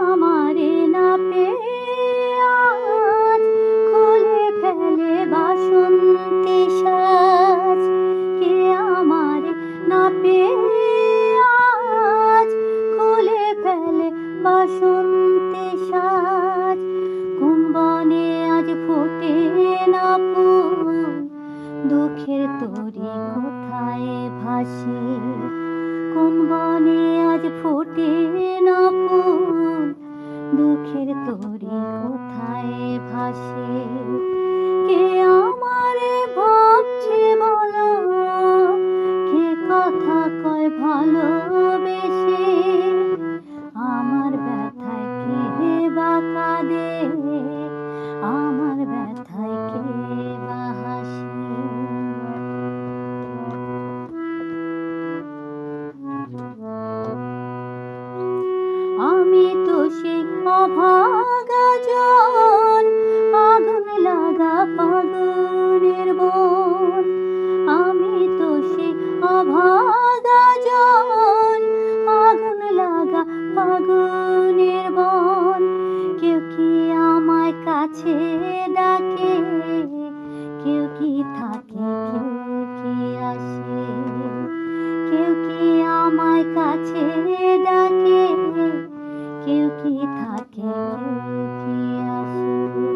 আমারে না পেয়ে আজ খুলে ফেলে বাসন্তী সাজ। কে আমারে না পেয়ে আজ খুলে ফেলে বাসন্তী সাজ। কোন বনে আজ ফোটে না ফুল, দুঃখের তরি কোথায় ভাসে। কোন বনে আজ ফোটে না ফুল, দুঃখের তরি কোথায় ভাসে। কে আমারে ভাবছে বলো, কে কথা কয় ভালোবেসে। আমার ব্যথায় কে বা কাঁদে, আমার ব্যথায় কে বা হাসে। আমি তো সেই অভাগা জন, আগুন লাগা ফাগুনের বন। আমি তো সেই অভাগা জন, আগুন লাগা ফাগুনের বন। কেউ কি আমায় কাছে ডাকে, কেউ কি থাকে, কেউ কি আসে। কেউ কি আমায় কাছে ডাকে, কেউ কি থাকে, কেউ কি আসে।